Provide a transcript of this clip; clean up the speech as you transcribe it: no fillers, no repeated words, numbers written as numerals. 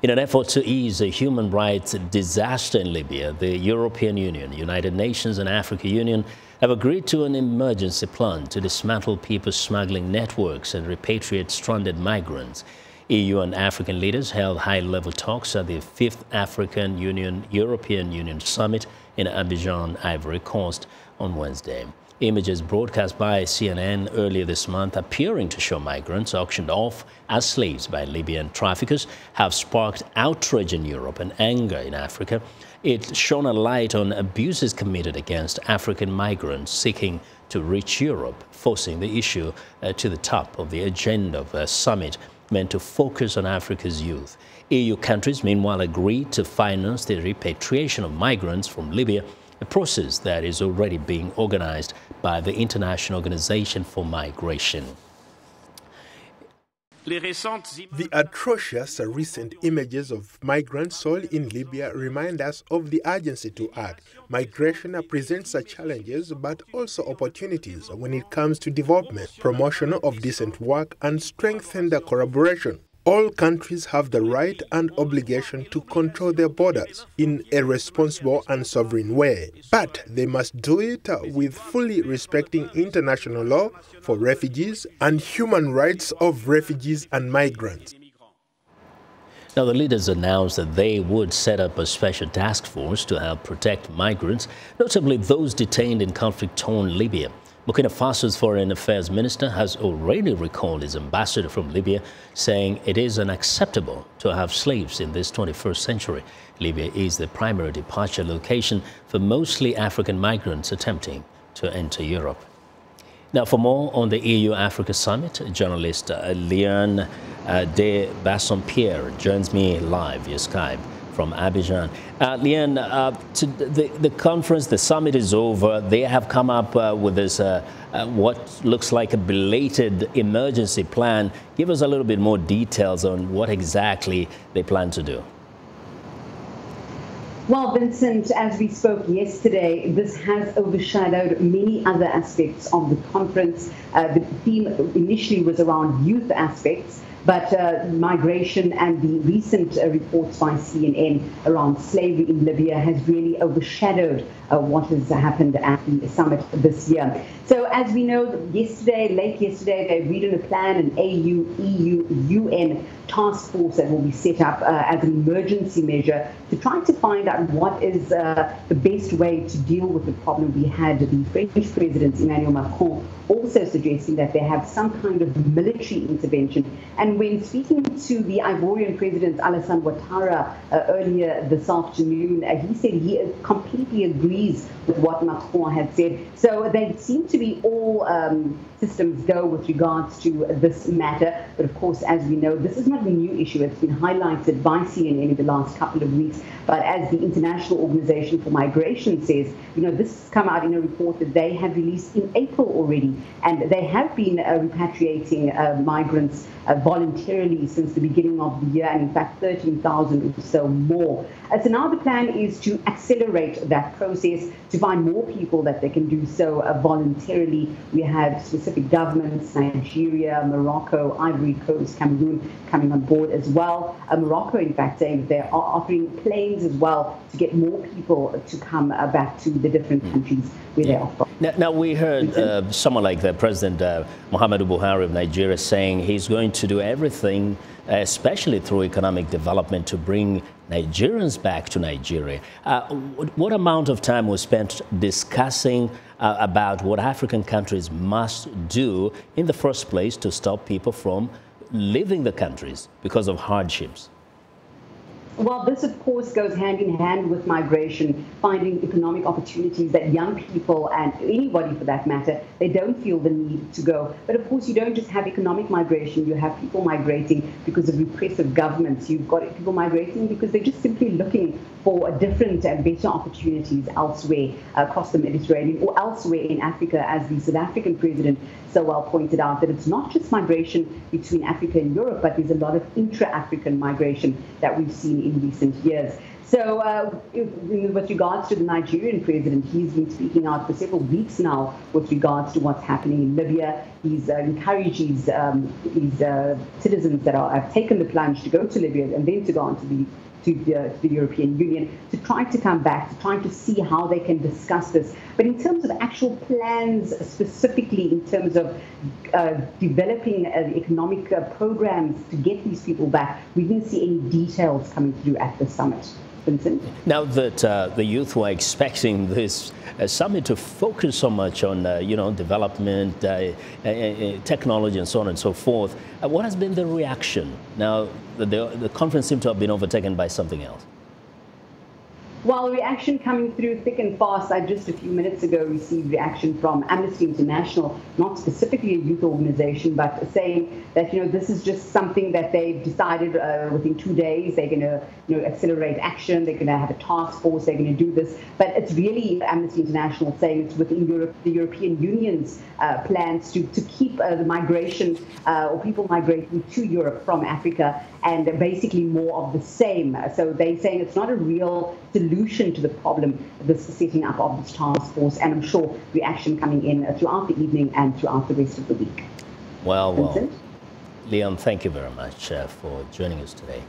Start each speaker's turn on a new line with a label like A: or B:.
A: In an effort to ease a human rights disaster in Libya, the European Union, United Nations and African Union have agreed to an emergency plan to dismantle people smuggling networks and repatriate stranded migrants. EU and African leaders held high-level talks at the 5th African Union-European Union Summit in Abidjan, Ivory Coast on Wednesday. Images broadcast by CNN earlier this month appearing to show migrants auctioned off as slaves by Libyan traffickers have sparked outrage in Europe and anger in Africa. It shone a light on abuses committed against African migrants seeking to reach Europe, forcing the issue to the top of the agenda of a summit meant to focus on Africa's youth. EU countries, meanwhile, agreed to finance the repatriation of migrants from Libya, a process that is already being organized by the International Organization for Migration.
B: The atrocious recent images of migrants sold in Libya remind us of the urgency to act. Migration presents challenges but also opportunities when it comes to development, promotion of decent work, and strengthened collaboration. All countries have the right and obligation to control their borders in a responsible and sovereign way. But they must do it with fully respecting international law for refugees and human rights of refugees and migrants.
A: Now, the leaders announced that they would set up a special task force to help protect migrants, notably those detained in conflict-torn Libya. Burkina Faso's Foreign Affairs Minister has already recalled his ambassador from Libya, saying it is unacceptable to have slaves in this 21st century. Libya is the primary departure location for mostly African migrants attempting to enter Europe. Now, for more on the EU-Africa Summit, journalist Leanne de Bassompierre joins me live via Skype from Abidjan. Leanne, the conference, the summit is over. They have come up with this, what looks like a belated emergency plan. Give us a little bit more details on what exactly they plan to do.
C: Well, Vincent, as we spoke yesterday, this has overshadowed many other aspects of the conference. The theme initially was around youth aspects, but migration and the recent reports by CNN around slavery in Libya has really overshadowed what has happened at the summit this year. So as we know, late yesterday, they agreed on a plan, an AU, EU, UN task force that will be set up as an emergency measure to try to find out what is the best way to deal with the problem we had. The French President Emmanuel Macron also suggesting that they have some kind of military intervention. And when speaking to the Ivorian President Alassane Ouattara earlier this afternoon, he said he completely agrees with what Macron had said. So they seem to be all systems go with regards to this matter. But of course, as we know, this is not a new issue. It's been highlighted by CNN in the last couple of weeks. But as the International Organization for Migration says, this has come out in a report that they have released in April already. And they have been repatriating migrants voluntarily since the beginning of the year, and in fact 13,000 or so more. So now the plan is to accelerate that process, to find more people that they can do so voluntarily. We have specific governments, Nigeria, Morocco, Ivory Coast, Cameroon coming on board as well. Morocco, in fact, saying that they are offering planes as well to get more people to come back to the different countries where they are from.
A: Now we heard someone like the President Muhammadu Buhari of Nigeria saying he's going to do everything, especially through economic development, to bring Nigerians back to Nigeria. What amount of time was spent discussing about what African countries must do in the first place to stop people from leaving the countries because of hardships?
C: Well, this, of course, goes hand in hand with migration, finding economic opportunities that young people and anybody for that matter, they don't feel the need to go. But of course, you don't just have economic migration. You have people migrating because of repressive governments. You've got people migrating because they're just simply looking for different and better opportunities elsewhere across the Mediterranean or elsewhere in Africa, as the South African president so well pointed out, that it's not just migration between Africa and Europe, but there's a lot of intra-African migration that we've seen in recent years. So with regards to the Nigerian president, he's been speaking out for several weeks now with regards to what's happening in Libya. He's encouraged his citizens that have taken the plunge to go to Libya and then to go on to the European Union to try to come back, to try to see how they can discuss this. But in terms of actual plans, specifically in terms of developing economic programs to get these people back, we didn't see any details coming through at the summit. Vincent?
A: Now that the youth were expecting this summit to focus so much on, development, technology, and so on and so forth, what has been the reaction? Now, the conference seemed to have been overtaken by something else.
C: Well, reaction coming through thick and fast. I just a few minutes ago received reaction from Amnesty International, not specifically a youth organization, but saying that, this is just something that they've decided within 2 days. They're going to, accelerate action. They're going to have a task force. They're going to do this. But it's really Amnesty International saying it's within the European Union's plans to keep the migration or people migrating to Europe from Africa, and basically more of the same. So they're saying it's not a real solution to the problem, this setting up of this task force, and I'm sure reaction coming in throughout the evening and throughout the rest of the week.
A: Well, Leanne, thank you very much for joining us today.